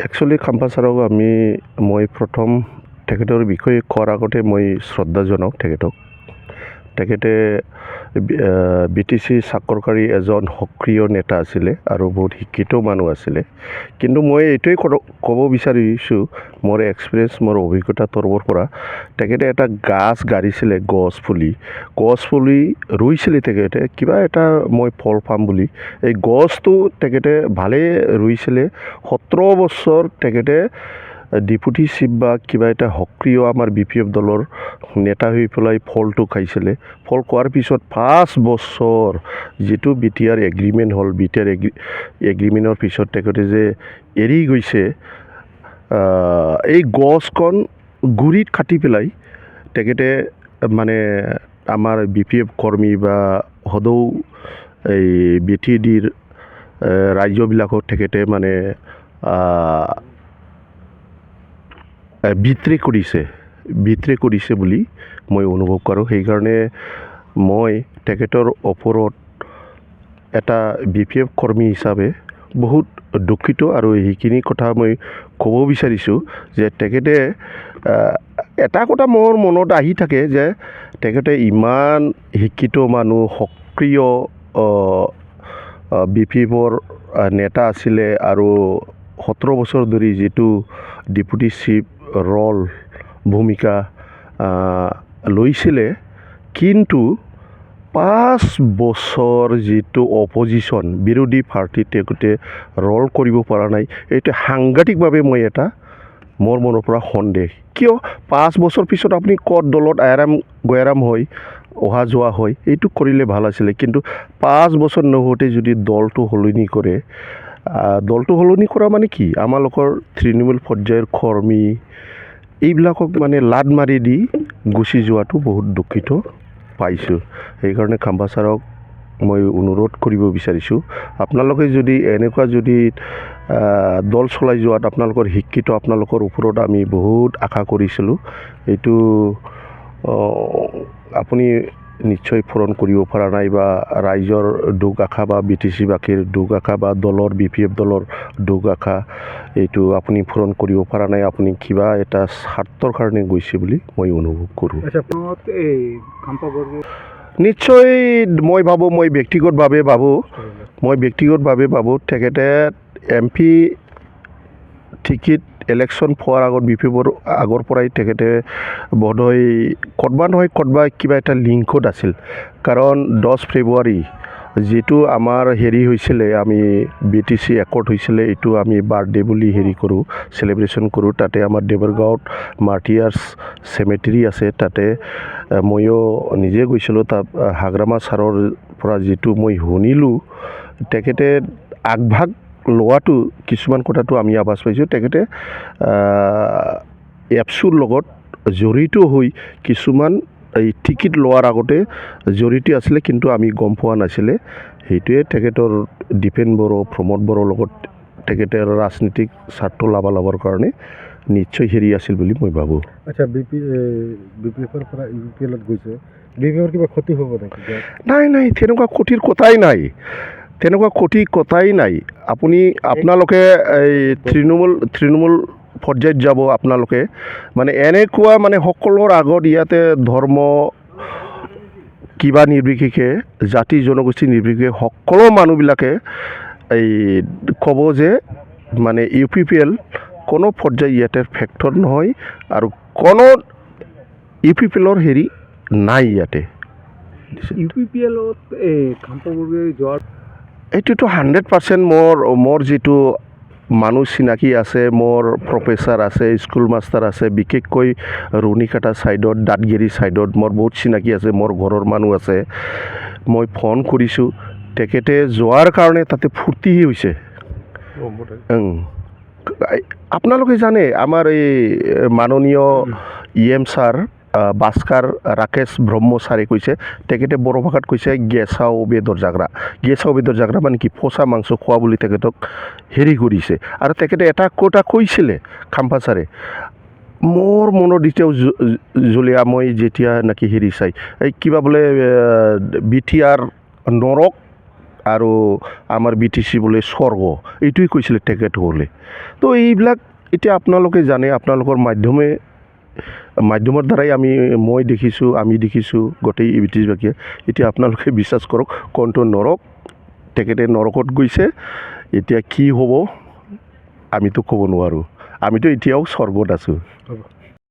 Actually Khampa ছাৰক মই প্ৰথম তেখেতৰ বিষয়ে কোৱাৰ আগতে মই শ্ৰদ্ধা জনাওঁ তেখেতে BTC চাকৰকাৰী এজন সক্ৰিয় নেতা আছিলে আৰু বহুত শিক্ষিত মানুহ আছিলে। কিন্তু মই এইটোৱে ক'ব বিচাৰিছোঁ, মোৰ এক্সপিৰিয়েঞ্চ, মোৰ অভিজ্ঞতা তৰফৰ পৰা, তেখেতে এটা গাছ গাড়িছিলে, গছ পুলি ৰুইছিলে তেখেতে, কিবা এটা মই ফল পাম বুলি। এই গছটো তেখেতে ভালেই ৰুইছিলে। 17 বছৰ তেখেতে ডেপুটি চিফ বা কিবা এটা সক্ৰিয় আমাৰ BPF দলৰ নেতা হৈ পেলাই ফলটো খাইছিলে। ফল খোৱাৰ পিছত 5 বছৰ যিটো BTR এগ্ৰিমেণ্ট হ'ল, BTR এগ্ৰিমেণ্টৰ পিছত তেখেতে যে এৰি গৈছে, এই গছখন গুৰিত কাটি পেলাই তেখেতে মানে আমাৰ BPF কৰ্মী বা সদৌ এই BTDৰ ৰাজ্যবিলাকক তেখেতে মানে বিতৰণ কৰিছে বুলি মই অনুভৱ কৰোঁ। সেইকাৰণে মই তেখেতৰ ওপৰত এটা BPF কৰ্মী হিচাপে বহুত দুখিত, আৰু সেইখিনি কথা মই ক'ব বিচাৰিছোঁ যে তেখেতে এটা কথা মোৰ মনত আহি থাকে যে তেখেতে ইমান শিক্ষিত মানুহ, সক্ৰিয় BPFৰ নেতা আছিলে, আৰু 17 বছৰ ধৰি যিটো ডেপুটি চিফ ভূমিকা লৈছিলে, কিন্তু 5 বছৰ যিটো অপজিশ্যন, বিৰোধী পাৰ্টি তেখেতে ৰ'ল কৰিব পৰা নাই। এইটো সাংঘাতিকভাৱে মোৰ মনৰ পৰা সন্দেহ। কিয় 5 বছৰ পিছত আপুনি ক'ত দলত গয়াৰাম হৈ অহা যোৱা হয়, এইটো কৰিলে ভাল আছিলে। কিন্তু 5 বছৰ নহওঁতে যদি দলটো সলনি কৰে, দলটো সলনি কৰা মানে কি, আমালোকৰ তৃণমূল পৰ্যায়ৰ কৰ্মী এইবিলাকক মানে লাদ মাৰি দি গুচি যোৱাটো বহুত দুখিত পাইছোঁ। সেইকাৰণে খাম্পা ছাৰক মই অনুৰোধ কৰিব বিচাৰিছোঁ, আপোনালোকে যদি এনেকুৱা দল চলাই যোৱাত আপোনালোকৰ শিক্ষিত, আপোনালোকৰ ওপৰত আমি বহুত আশা কৰিছিলোঁ, এইটো আপুনি নিশ্চয় পূৰণ কৰিব পৰা নাই, বা ৰাইজৰ দুখ আশা বা BTC বাসীৰ দুখ আশা বা BPF দলৰ দুখ আশা, এইটো আপুনি পূৰণ কৰিব পৰা নাই। আপুনি কিবা এটা স্বাৰ্থৰ কাৰণে গৈছে বুলি মই অনুভৱ কৰোঁ। নিশ্চয় মই ব্যক্তিগতভাৱে ভাবোঁ তেখেতে MP টিকেট ইলেকশ্যন পোৱাৰ আগত BPFৰ আগৰ পৰাই তেখেতে বোধহয় ক'তবা কিবা এটা লিংকত আছিল। কাৰণ 10 ফেব্ৰুৱাৰী যিটো আমাৰ হৈছিলে, আমি BTC একৰ্ড হৈছিলে, এইটো আমি বাৰ্থডে বুলি চেলিব্ৰেশ্যন কৰোঁ। তাতে আমাৰ দেৱৰগাঁৱত মাৰ্টিয়াৰ্ছ চেমেটেৰী আছে, তাতে ময়ো নিজে গৈছিলোঁ। তাত হাগ্ৰামা ছাৰৰ পৰা যিটো মই শুনিলোঁ, তেখেতে আগভাগ লোৱাটো কিছুমান কথাটো আমি আভাস পাইছোঁ। তেখেতে এপছুৰ লগত জড়িত হৈ কিছুমান এই টিকেট লোৱাৰ আগতে জড়িত আছিলে, কিন্তু আমি গম পোৱা নাছিলে। সেইটোৱে তেখেতৰ দীপেন বড়ো, প্ৰমোদ বড়োৰ লগত তেখেতে ৰাজনীতিক স্বাৰ্থ লাভালাভৰ কাৰণে নিশ্চয় আছিল বুলি মই ভাবোঁ। আচ্ছা, BPFৰ পৰা UPLত গৈছে, BPFৰ কিবা ক্ষতি হ'ব নেকি? নাই, তেনেকুৱা ক্ষতিৰ কথাই নাই। আপোনালোকে এই তৃণমূল পৰ্যায়ত যাব, আপোনালোকে মানে এনেকুৱা মানে সকলোৰ আগত ইয়াতে ধৰ্ম কিবা নিৰ্বিশেষে, জাতি জনগোষ্ঠী নিৰ্বিশেষে সকলো মানুহবিলাকে এই ক'ব যে মানে UPPL কোনো পৰ্যায় ইয়াতে ফেক্টৰ নহয়, আৰু কোনো UPPLৰ নাই ইয়াতে। UPPLত এইটোতো 100% মোৰ যিটো মানুহ চিনাকি আছে, মোৰ প্ৰফেচাৰ আছে, স্কুল মাষ্টাৰ আছে, বিশেষকৈ ৰুণিকাটা ছাইডত, দাঁতগিৰি ছাইডত মোৰ বহুত চিনাকি আছে, মোৰ ঘৰৰ মানুহ আছে। মই ফোন কৰিছোঁ, তেখেতে যোৱাৰ কাৰণে তাতে ফূৰ্তি হৈছে। আপোনালোকে জানে, আমাৰ এই মাননীয় EM ছাৰ ভাস্কৰ ৰাকেশ ব্ৰহ্ম ছাৰে কৈছে, তেখেতে বড়ো ভাষাত কৈছে গেছাও বেদৰ জাগ্ৰা মানে কি, পচা মাংস খোৱা বুলি তেখেতক কৰিছে। আৰু তেখেতে এটা কথা কৈছিলে খাম্পা ছাৰে, মোৰ মনত এতিয়াও জুলীয়া, মই যেতিয়া নাকি চাই, এই কিবা বোলে BTR নৰক আৰু আমাৰ BTC বোলে স্বৰ্গ এইটোৱে কৈছিলে তেখেতসকলে তো এইবিলাক এতিয়া আপোনালোকে জানে আপোনালোকৰ মাধ্যমৰ দ্বাৰাই মই দেখিছোঁ আমি দেখিছোঁ গোটেই BTCবাসীয়ে এতিয়া আপোনালোকে বিশ্বাস কৰক কোনটো নৰক তেখেতে নৰকত গৈছে এতিয়া কি হ'ব আমিতো ক'ব নোৱাৰোঁ আমিতো এতিয়াও স্বৰ্গত আছোঁ হ'ব